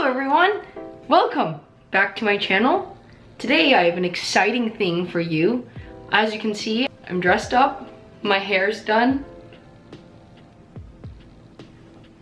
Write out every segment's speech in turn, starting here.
Hello everyone! Welcome back to my channel. Today I have an exciting thing for you. As you can see, I'm dressed up, my hair's done.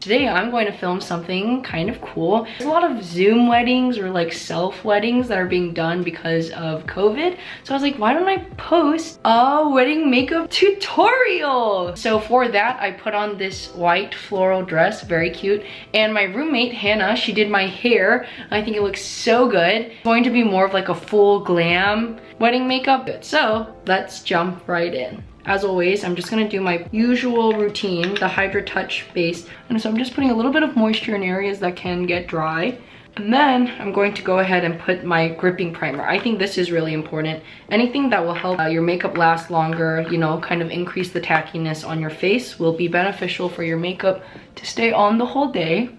Today I'm going to film something kind of cool. There's a lot of Zoom weddings or like self weddings that are being done because of COVID. So I was like, why don't I post a wedding makeup tutorial? So for that, I put on this white floral dress, very cute. And my roommate, Hannah, she did my hair. I think it looks so good. It's going to be more of like a full glam wedding makeup. So let's jump right in. As always, I'm just gonna do my usual routine, the HYDRATOUCH base. And so I'm just putting a little bit of moisture in areas that can get dry. And then I'm going to go ahead and put my gripping primer. I think this is really important. Anything that will help your makeup last longer, you know, kind of increase the tackiness on your face will be beneficial for your makeup to stay on the whole day.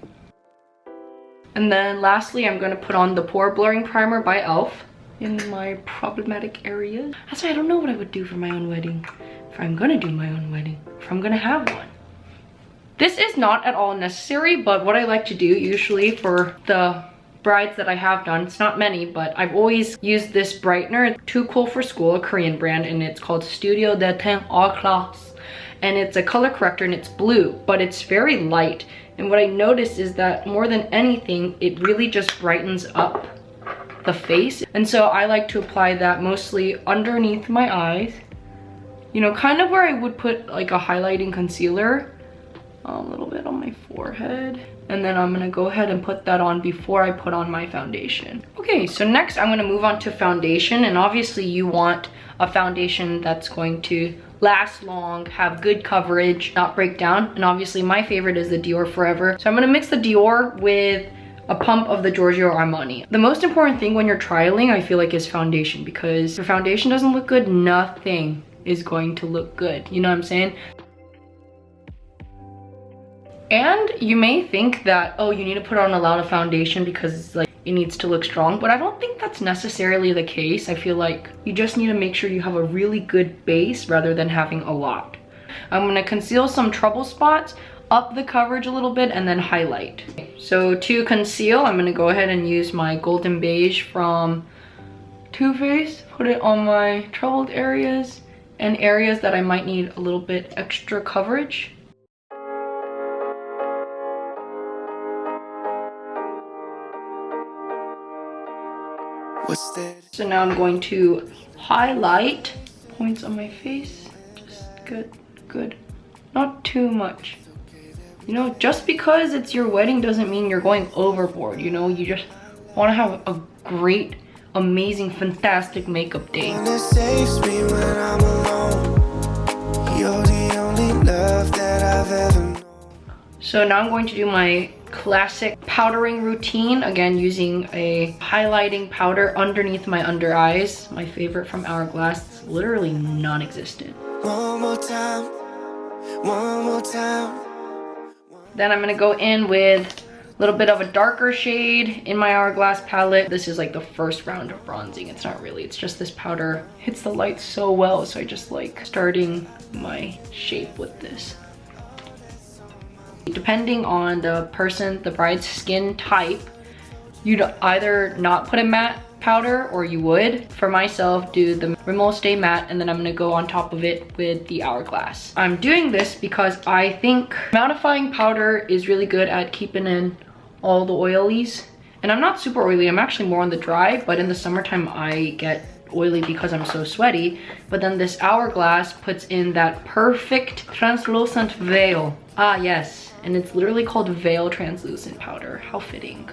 And then lastly, I'm gonna put on the pore blurring primer by e.l.f. in my problematic areas. That's why I don't know what I would do for my own wedding. If I'm gonna do my own wedding, if I'm gonna have one. This is not at all necessary, but what I like to do usually for the brides that I have done, it's not many, but I've always used this brightener. It's Too Cool for School, a Korean brand, and it's called Studio de Teint Artclass. And it's a color corrector and it's blue, but it's very light. And what I noticed is that more than anything, it really just brightens up the face. And so I like to apply that mostly underneath my eyes, you know, kind of where I would put like a highlighting concealer, a little bit on my forehead, and then I'm gonna go ahead and put that on before I put on my foundation. Okay, so next I'm gonna move on to foundation, and obviously you want a foundation that's going to last long, have good coverage, not break down. And obviously my favorite is the Dior Forever. So I'm gonna mix the Dior with a pump of the Giorgio Armani. The most important thing when you're trialing, I feel like, is foundation, because if your foundation doesn't look good, nothing is going to look good. You know what I'm saying? And you may think that, oh, you need to put on a lot of foundation because it's like it needs to look strong, but I don't think that's necessarily the case. I feel like you just need to make sure you have a really good base rather than having a lot. I'm gonna conceal some trouble spots, up the coverage a little bit, and then highlight. So to conceal, I'm gonna go ahead and use my golden beige from Too Faced, put it on my troubled areas and areas that I might need a little bit extra coverage. So now I'm going to highlight points on my face. Just good. Not too much. You know, just because it's your wedding doesn't mean you're going overboard, you know? You just want to have a great, amazing, fantastic makeup day. So now I'm going to do my classic powdering routine, again using a highlighting powder underneath my under eyes. My favorite from Hourglass. It's literally non-existent. One more time. Then I'm gonna go in with a little bit of a darker shade in my Hourglass palette. This is like the first round of bronzing. It's not really, it's just this powder hits the light so well, so I just like starting my shape with this. Depending on the person, the bride's skin type, you'd either not put a matte powder or you would. For myself, do the Rimmel Stay Matte, and then I'm gonna go on top of it with the Hourglass. I'm doing this because I think mattifying powder is really good at keeping in all the oilies. And I'm not super oily, I'm actually more on the dry, but in the summertime I get oily because I'm so sweaty. But then this Hourglass puts in that perfect translucent veil. Ah yes, and it's literally called Veil Translucent Powder. How fitting.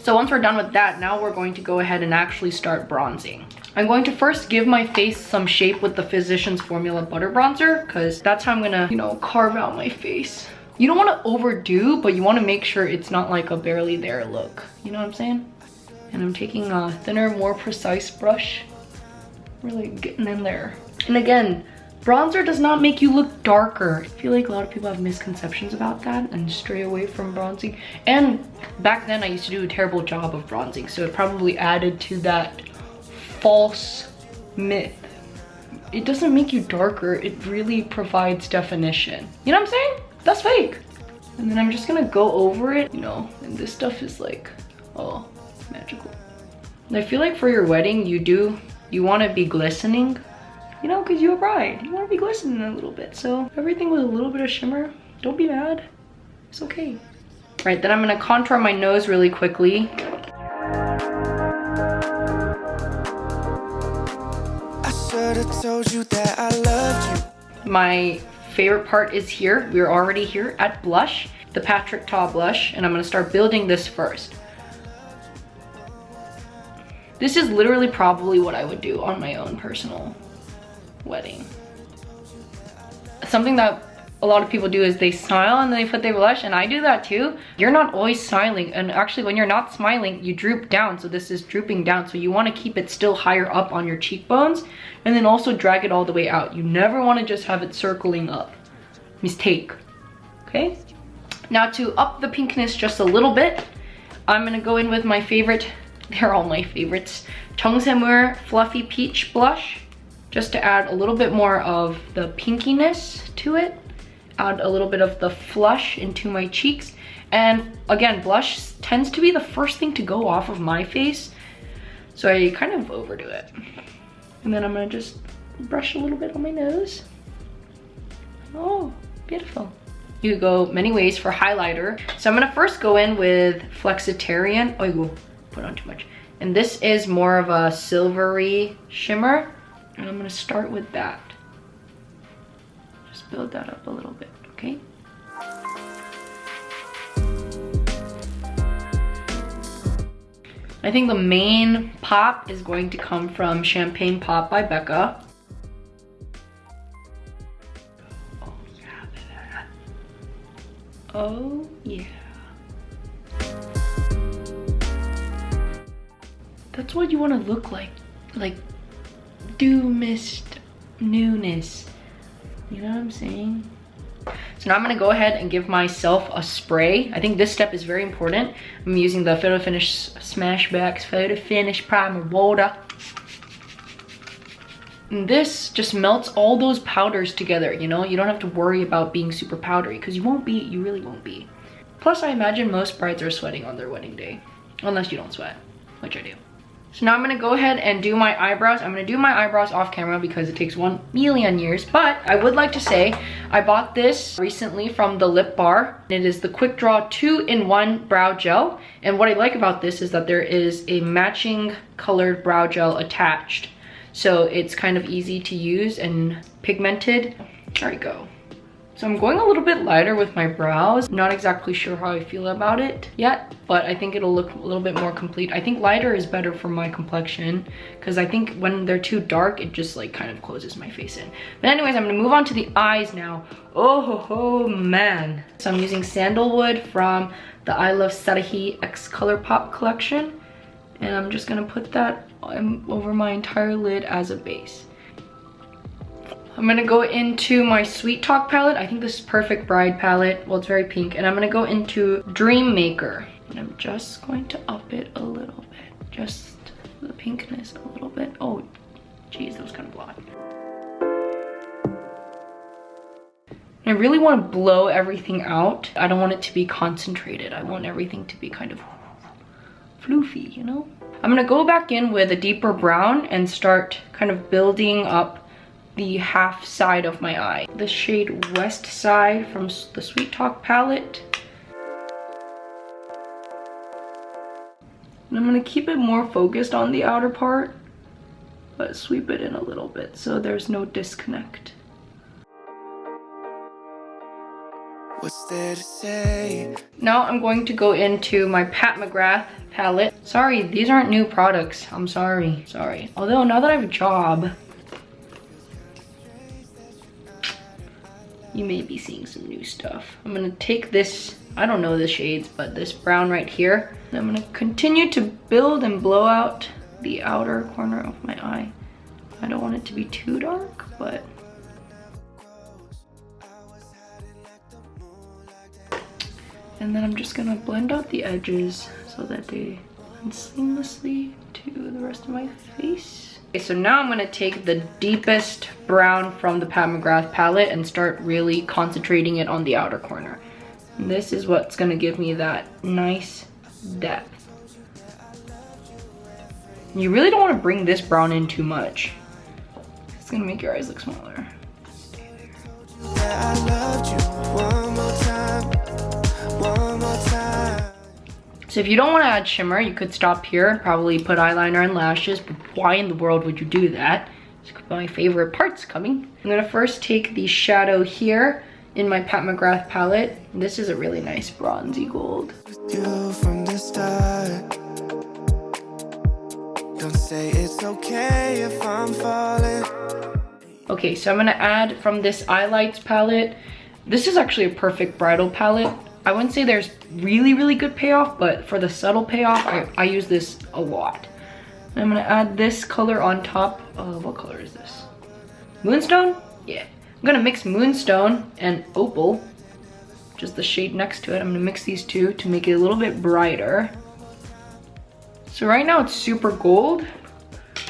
So once we're done with that, now we're going to go ahead and actually start bronzing. I'm going to first give my face some shape with the Physicians Formula Butter Bronzer, because that's how I'm gonna, you know, carve out my face. You don't want to overdo, but you want to make sure it's not like a barely there look. You know what I'm saying? And I'm taking a thinner, more precise brush, really getting in there. And again, bronzer does not make you look darker. I feel like a lot of people have misconceptions about that and stray away from bronzing. And back then I used to do a terrible job of bronzing, so it probably added to that false myth. It doesn't make you darker, it really provides definition. You know what I'm saying? That's fake. And then I'm just gonna go over it, you know, and this stuff is like, oh, magical. And I feel like for your wedding, you wanna be glistening, you know, cause you're a bride. You wanna be glistening a little bit. So everything with a little bit of shimmer, don't be mad, it's okay. Right, then I'm gonna contour my nose really quickly. I should've told you that I loved you. My favorite part is here. We're already here at blush, the Patrick Ta blush, and I'm gonna start building this first. This is literally probably what I would do on my own personal wedding. Something that a lot of people do is they smile and then they put their blush, and I do that too. You're not always smiling, and actually when you're not smiling, you droop down, so this is drooping down, so you want to keep it still higher up on your cheekbones and then also drag it all the way out. You never want to just have it circling up. Mistake. Okay, now to up the pinkness just a little bit, I'm gonna go in with my favorite, they're all my favorites, Jeongseumur Fluffy Peach blush, just to add a little bit more of the pinkiness to it. Add a little bit of the flush into my cheeks. And again, blush tends to be the first thing to go off of my face, so I kind of overdo it. And then I'm gonna just brush a little bit on my nose. Oh, beautiful. You could go many ways for highlighter. So I'm gonna first go in with Flexitarian. Oh, you put on too much. And this is more of a silvery shimmer. And I'm gonna start with that. Just build that up a little bit, okay? I think the main pop is going to come from Champagne Pop by Becca. Oh yeah. Oh yeah. That's what you want to look like dew mist newness. You know what I'm saying? So now I'm gonna go ahead and give myself a spray. I think this step is very important. I'm using the Photo Finish Smashbacks Photo Finish Primer Water. And this just melts all those powders together, you know? You don't have to worry about being super powdery, because you won't be, you really won't be. Plus, I imagine most brides are sweating on their wedding day. Unless you don't sweat, which I do. So now I'm gonna go ahead and do my eyebrows. I'm gonna do my eyebrows off camera because it takes 1,000,000 years. But I would like to say, I bought this recently from the Lip Bar. It is the Quick Draw 2-in-1 Brow Gel. And what I like about this is that there is a matching colored brow gel attached. So it's kind of easy to use and pigmented. There we go. So I'm going a little bit lighter with my brows. Not exactly sure how I feel about it yet, but I think it'll look a little bit more complete. I think lighter is better for my complexion, because I think when they're too dark, it just like kind of closes my face in. But anyways, I'm gonna move on to the eyes now. Oh man. So I'm using Sandalwood from the I Love Sarahi X Colourpop collection. And I'm just gonna put that over my entire lid as a base. I'm gonna go into my Sweet Talk palette. I think this is Perfect Bride palette. Well, it's very pink. And I'm gonna go into Dream Maker. And I'm just going to up it a little bit. Just the pinkness a little bit. Oh, geez, that was kind of blonde. I really want to blow everything out. I don't want it to be concentrated. I want everything to be kind of floofy, you know? I'm gonna go back in with a deeper brown and start kind of building up the half side of my eye. The shade West Side from the Sweet Talk palette. And I'm gonna keep it more focused on the outer part, but sweep it in a little bit so there's no disconnect. What's there to say? Now I'm going to go into my Pat McGrath palette. Sorry, these aren't new products. I'm sorry. Although now that I have a job, you may be seeing some new stuff. I'm gonna take this, I don't know the shades, but this brown right here. And I'm gonna continue to build and blow out the outer corner of my eye. I don't want it to be too dark, but. And then I'm just gonna blend out the edges so that they blend seamlessly to the rest of my face. Okay, so now I'm gonna take the deepest brown from the Pat McGrath palette and start really concentrating it on the outer corner. And this is what's gonna give me that nice depth. You really don't want to bring this brown in too much. It's gonna make your eyes look smaller. So if you don't want to add shimmer, you could stop here, probably put eyeliner and lashes, but why in the world would you do that? It's my favorite part's coming. I'm gonna first take the shadow here in my Pat McGrath palette. This is a really nice bronzy gold. You from the start. Don't say it's okay if I'm falling. Okay, so I'm gonna add from this Eyelights palette. This is actually a perfect bridal palette. I wouldn't say there's really good payoff, but for the subtle payoff, I use this a lot. And I'm gonna add this color on top. What color is this? Moonstone? Yeah. I'm gonna mix Moonstone and Opal, just the shade next to it. I'm gonna mix these two to make it a little bit brighter. So right now it's super gold,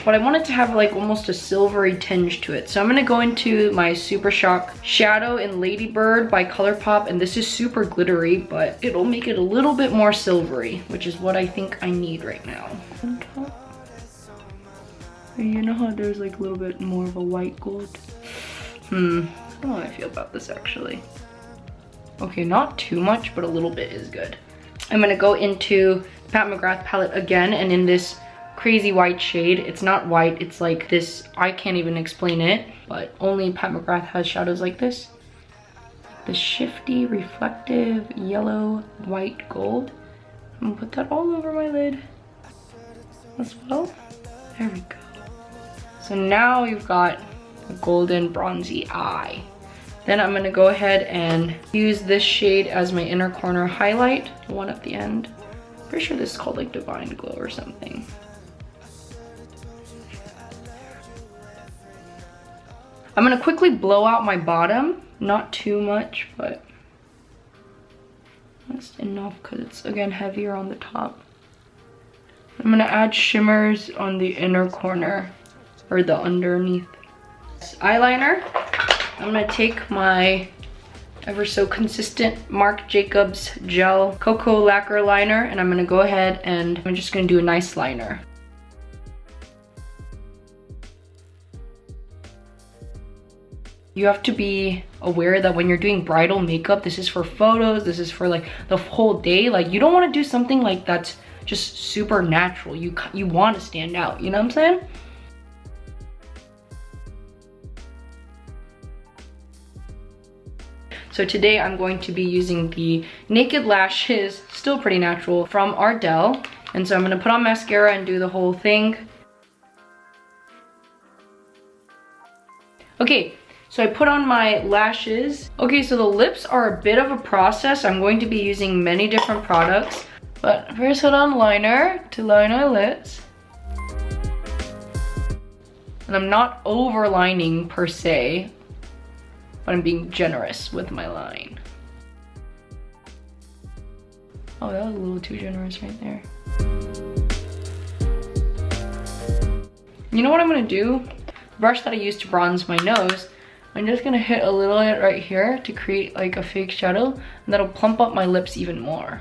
but I want it to have like almost a silvery tinge to it. So I'm gonna go into my Super Shock shadow in Ladybird by Colourpop, and this is super glittery, but it'll make it a little bit more silvery, which is what I think I need right now. On top. You know how there's like a little bit more of a white gold? I don't know how I feel about this actually. Okay, not too much, but a little bit is good. I'm gonna go into Pat McGrath palette again, and in this crazy white shade. It's not white, it's like this, I can't even explain it, but only Pat McGrath has shadows like this. The shifty, reflective, yellow, white gold. I'm gonna put that all over my lid as well. There we go. So now you've got a golden bronzy eye. Then I'm gonna go ahead and use this shade as my inner corner highlight, the one at the end. Pretty sure this is called like Divine Glow or something. I'm gonna quickly blow out my bottom, not too much, but just enough because it's again heavier on the top. I'm gonna add shimmers on the inner corner or the underneath. Eyeliner, I'm gonna take my ever so consistent Marc Jacobs gel cocoa lacquer liner, and I'm gonna go ahead and I'm just gonna do a nice liner. You have to be aware that when you're doing bridal makeup, this is for photos, this is for like the whole day. Like you don't want to do something like that's just super natural. You want to stand out, you know what I'm saying? So today I'm going to be using the Naked Lashes, still pretty natural, from Ardell. And so I'm gonna put on mascara and do the whole thing. Okay. So I put on my lashes. Okay, so the lips are a bit of a process. I'm going to be using many different products. But first put on liner to line my lips. And I'm not overlining per se, but I'm being generous with my line. Oh, that was a little too generous right there. You know what I'm gonna do? The brush that I used to bronze my nose, I'm just gonna hit a little bit right here to create like a fake shadow, and that'll plump up my lips even more.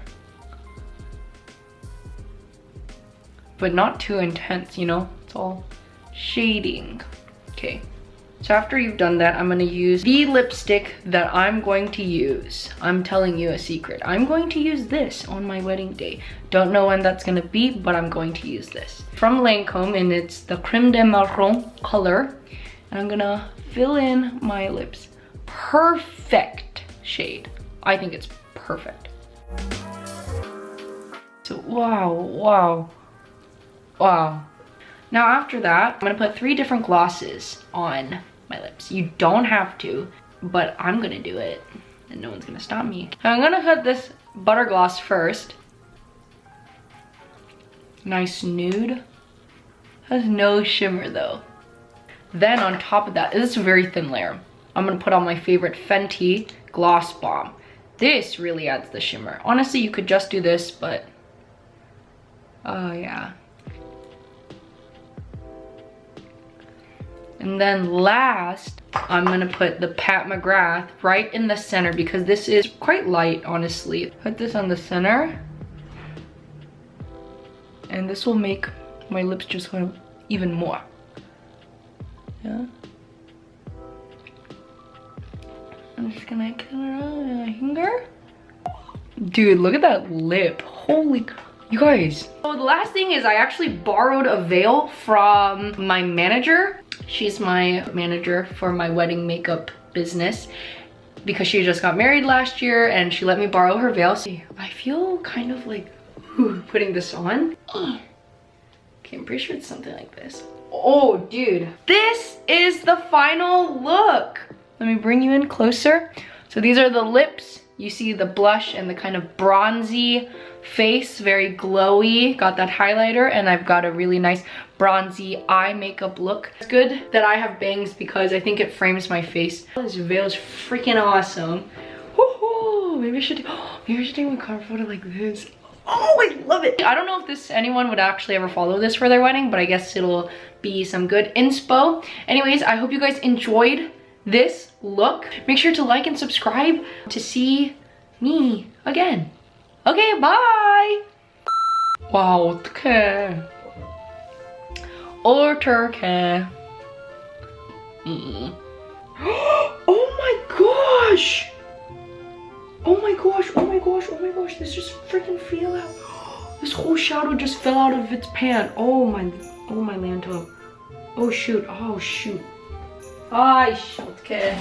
But not too intense, you know? It's all shading. Okay, so after you've done that, I'm gonna use the lipstick that I'm going to use. I'm telling you a secret. I'm going to use this on my wedding day. Don't know when that's gonna be, but I'm going to use this. From Lancome, and it's the Creme de Marron color. And I'm gonna fill in my lips. Perfect shade. I think it's perfect. So wow. Now after that, I'm gonna put 3 different glosses on my lips. You don't have to, but I'm gonna do it and no one's gonna stop me. I'm gonna put this butter gloss first. Nice nude. Has no shimmer though. Then on top of that, this is a very thin layer. I'm gonna put on my favorite Fenty Gloss Bomb. This really adds the shimmer. Honestly, you could just do this, but oh yeah. And then last, I'm gonna put the Pat McGrath right in the center because this is quite light, honestly. Put this on the center. And this will make my lips just kind of even more. Yeah. I'm just gonna get it around my finger. Dude, look at that lip. Holy, you guys. So the last thing is I actually borrowed a veil from my manager. She's my manager for my wedding makeup business because she just got married last year and she let me borrow her veil. So I feel kind of like putting this on. Okay, I'm pretty sure it's something like this. Oh, dude. This is the final look. Let me bring you in closer. So these are the lips. You see the blush and the kind of bronzy face, very glowy. Got that highlighter, and I've got a really nice bronzy eye makeup look. It's good that I have bangs because I think it frames my face. This veil is freaking awesome. Woohoo! Maybe I should take my cover photo like this. Oh, I love it. I don't know if anyone would actually ever follow this for their wedding, but I guess it'll be some good inspo. Anyways, I hope you guys enjoyed this look. Make sure to like and subscribe to see me again. Okay, bye. Wow, 어떡해. 어떡해. Oh my gosh. Oh my gosh, oh my gosh, oh my gosh, this just freaking fell out. This whole shadow just fell out of its pan. Oh my Lanto. Oh shoot, oh shoot. Ay, okay.